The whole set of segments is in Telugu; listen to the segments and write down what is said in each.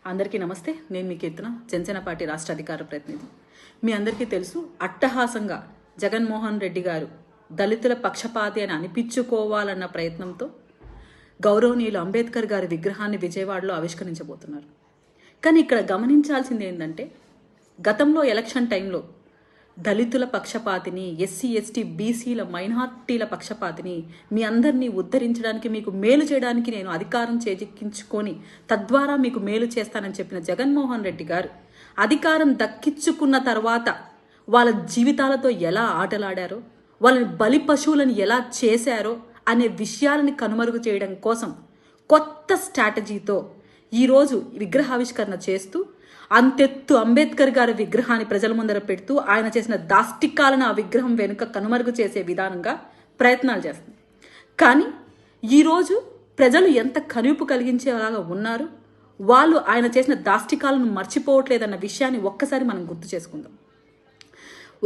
అందరికీ నమస్తే. నేను మీ కీర్తన, జనసేన పార్టీ రాష్ట్ర అధికార ప్రతినిధి. మీ అందరికీ తెలుసు, అట్టహాసంగా జగన్మోహన్ రెడ్డి గారు దళితుల పక్షపాతి అని అనిపించుకోవాలన్న ప్రయత్నంతో గౌరవనీయులు అంబేద్కర్ గారి విగ్రహాన్ని విజయవాడలో ఆవిష్కరించబోతున్నారు. కానీ ఇక్కడ గమనించాల్సింది ఏంటంటే, గతంలో ఎలక్షన్ టైంలో దళితుల పక్షపాతిని, ఎస్సీ ఎస్టీ బీసీల మైనార్టీల పక్షపాతిని, మీ అందరినీ ఉద్ధరించడానికి, మీకు మేలు చేయడానికి నేను అధికారం చేజిక్కించుకొని తద్వారా మీకు మేలు చేస్తానని చెప్పిన జగన్మోహన్ రెడ్డి గారు అధికారం దక్కించుకున్న తర్వాత వాళ్ళ జీవితాలతో ఎలా ఆటలాడారో, వాళ్ళని బలి పశువులను ఎలా చేశారో అనే విషయాలని కనుమరుగు చేయడం కోసం కొత్త స్ట్రాటజీతో ఈరోజు విగ్రహావిష్కరణ చేస్తూ అంతెత్తు అంబేద్కర్ గారి విగ్రహాన్ని ప్రజల ముందర పెడుతూ ఆయన చేసిన దాష్టికాలను ఆ విగ్రహం వెనుక కనుమరుగు చేసే విధానంగా ప్రయత్నాలు చేస్తుంది. కానీ ఈరోజు ప్రజలు ఎంత కనువిప్పు కలిగించేలాగా ఉన్నారు, వాళ్ళు ఆయన చేసిన దాష్టికాలను మర్చిపోవట్లేదన్న విషయాన్ని ఒక్కసారి మనం గుర్తు చేసుకుందాం.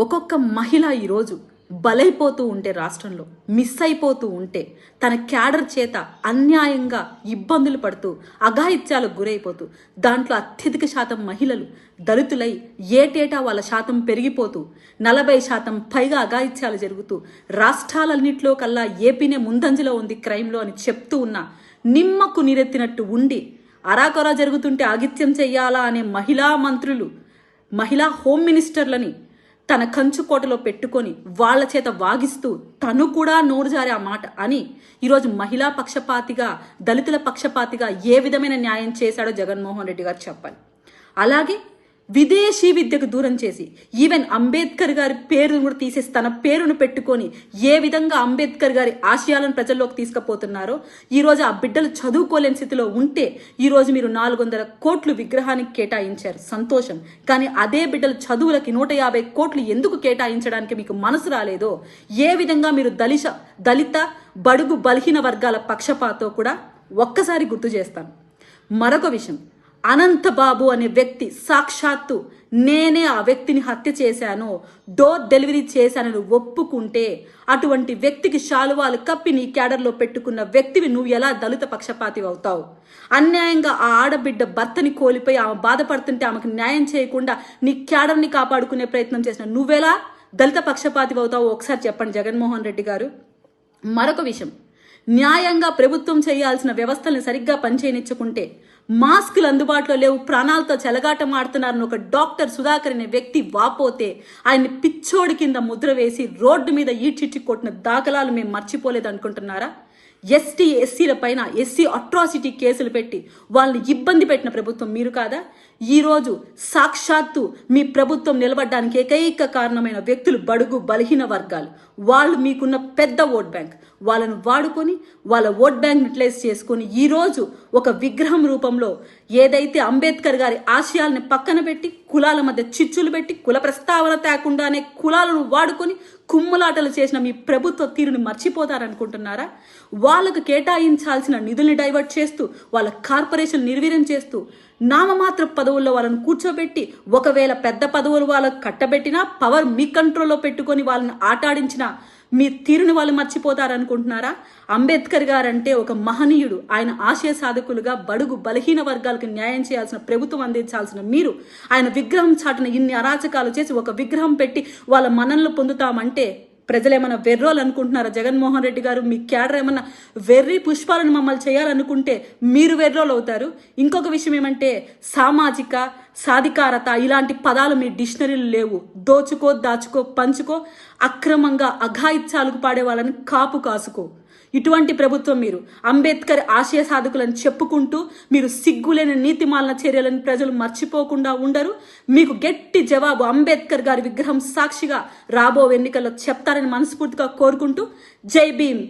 ఒక్కొక్క మహిళ ఈరోజు బలైపోతూ ఉంటే, రాష్ట్రంలో మిస్ అయిపోతూ ఉంటే, తన క్యాడర్ చేత అన్యాయంగా ఇబ్బందులు పడుతూ అఘాయిత్యాలకు గురైపోతూ, దాంట్లో అత్యధిక శాతం మహిళలు దళితులై ఏటేటా వాళ్ళ శాతం పెరిగిపోతూ 40% పైగా అఘాయిత్యాలు జరుగుతూ రాష్ట్రాలన్నింటిలో కల్లా ఏపీనే ముందంజలో ఉంది క్రైమ్లో అని చెప్తూ ఉన్న, నిమ్మకు నీరెత్తినట్టు ఉండి అరాకొరా జరుగుతుంటే ఆగిత్యం చెయ్యాలా అనే మహిళా మంత్రులు, మహిళా హోమ్ మినిస్టర్లని తన కంచుకోటలో పెట్టుకొని వాళ్ళ చేత వాగిస్తూ తను కూడా నోరు జారే ఆ మాట అని ఈరోజు మహిళా పక్షపాతిగా, దళితుల పక్షపాతిగా ఏ విధమైన న్యాయం చేశాడో జగన్మోహన్ రెడ్డి గారు చెప్పాలి. అలాగే విదేశీ విద్యకు దూరం చేసి, ఈవెన్ అంబేద్కర్ గారి పేరును కూడా తీసేసి తన పేరును పెట్టుకొని ఏ విధంగా అంబేద్కర్ గారి ఆశయాలను ప్రజల్లోకి తీసుకుపోతున్నారో, ఈరోజు ఆ బిడ్డలు చదువుకోలేని స్థితిలో ఉంటే ఈరోజు మీరు 400 కోట్లు విగ్రహానికి కేటాయించారు, సంతోషం. కానీ అదే బిడ్డలు చదువులకి 150 కోట్లు ఎందుకు కేటాయించడానికి మీకు మనసు రాలేదో, ఏ విధంగా మీరు దళిత బడుగు బలహీన వర్గాల పక్షపాతో కూడా ఒక్కసారి గుర్తు చేస్తాను. మరొక విషయం, అనంతబాబు అనే వ్యక్తి సాక్షాత్తు నేనే ఆ వ్యక్తిని హత్య చేశాను, డోర్ డెలివరీ చేశానని ఒప్పుకుంటే, అటువంటి వ్యక్తికి శాలువాలు కప్పి నీ క్యాడర్లో పెట్టుకున్న వ్యక్తివి నువ్వు ఎలా దళిత పక్షపాతి అవుతావు? అన్యాయంగా ఆ ఆడబిడ్డ భర్తని కోల్పోయి ఆమె బాధపడుతుంటే ఆమెకు న్యాయం చేయకుండా నీ క్యాడర్ని కాపాడుకునే ప్రయత్నం చేసిన నువ్వెలా దళిత పక్షపాతి అవుతావు? ఒకసారి చెప్పండి జగన్మోహన్ రెడ్డి గారు. మరొక విషయం, న్యాయంగా ప్రభుత్వం చేయాల్సిన వ్యవస్థలను సరిగ్గా పనిచేయనిచ్చుకుంటే మాస్కులు అందుబాటులో లేవు, ప్రాణాలతో చెలగాటం ఆడుతున్నారని ఒక డాక్టర్ సుధాకర్ అనే వ్యక్తి వాపోతే ఆయన్ని పిచ్చోడి కింద ముద్ర వేసి రోడ్డు మీద ఈడ్చిచ్చి కొట్టిన దాఖలాలు మేము మర్చిపోలేదు అనుకుంటున్నారా? ఎస్టీ ఎస్సీల పైన ఎస్సీ అట్రాసిటీ కేసులు పెట్టి వాళ్ళని ఇబ్బంది పెట్టిన ప్రభుత్వం మీరు కాదా? ఈరోజు సాక్షాత్తు మీ ప్రభుత్వం నిలబడడానికి ఏకైక కారణమైన వ్యక్తులు బడుగు బలహీన వర్గాలు. వాళ్ళు మీకున్న పెద్ద ఓట్ బ్యాంక్, వాళ్ళను వాడుకొని వాళ్ళ ఓట్ బ్యాంక్ యూటిలైజ్ చేసుకొని ఈరోజు ఒక విగ్రహం రూపంలో ఏదైతే అంబేద్కర్ గారి ఆశయాలను పక్కన పెట్టి కులాల మధ్య చిచ్చులు పెట్టి కుల ప్రస్తావన తేకుండానే కులాలను వాడుకొని కుమ్ములాటలు చేసిన మీ ప్రభుత్వ తీరుని మర్చిపోతారనుకుంటున్నారా? వాళ్ళకు కేటాయించాల్సిన నిధుల్ని డైవర్ట్ చేస్తూ, వాళ్ళ కార్పొరేషన్ నిర్వీర్యం చేస్తూ, నామమాత్ర పదవుల్లో వాళ్ళని కూర్చోబెట్టి, ఒకవేళ పెద్ద పదవులు వాళ్ళకు కట్టబెట్టినా పవర్ మీ కంట్రోల్లో పెట్టుకొని వాళ్ళని ఆటాడించిన మీ తీరుని వాళ్ళు మర్చిపోతారనుకుంటున్నారా? అంబేద్కర్ గారంటే ఒక మహనీయుడు. ఆయన ఆశయ సాధకులుగా బడుగు బలహీన వర్గాలకు న్యాయం చేయాల్సిన ప్రభుత్వం అందించాల్సిన మీరు ఆయన విగ్రహం చాటున ఇన్ని అరాచకాలు చేసి ఒక విగ్రహం పెట్టి వాళ్ళ మన్ననలు పొందుతామంటే ప్రజలు ఏమన్నా వెర్రోలు అనుకుంటున్నారా? జగన్మోహన్ రెడ్డి గారు, మీ క్యాడర్ ఏమన్నా వెర్రి పుష్పాలను మమ్మల్ని చేయాలనుకుంటే మీరు వెర్రోలు అవుతారు. ఇంకొక విషయం ఏమంటే, సామాజిక సాధికారత ఇలాంటి పదాలు మీ డిక్షనరీలు లేవు. దోచుకో, దాచుకో, పంచుకో, అక్రమంగా అఘాయిత్యాలకు పాడే వాళ్ళని కాపు కాసుకో. ఇటువంటి ప్రభుత్వం మీరు. అంబేద్కర్ ఆశయ సాధకులను చెప్పుకుంటూ మీరు సిగ్గులేని నీతిమాలిన చర్యలను ప్రజలు మర్చిపోకుండా ఉండరు. మీకు గట్టి జవాబు అంబేద్కర్ గారి విగ్రహం సాక్షిగా రాబో ఎన్నికల్లో చెప్తారని మనస్ఫూర్తిగా కోరుకుంటూ, జై భీమ్.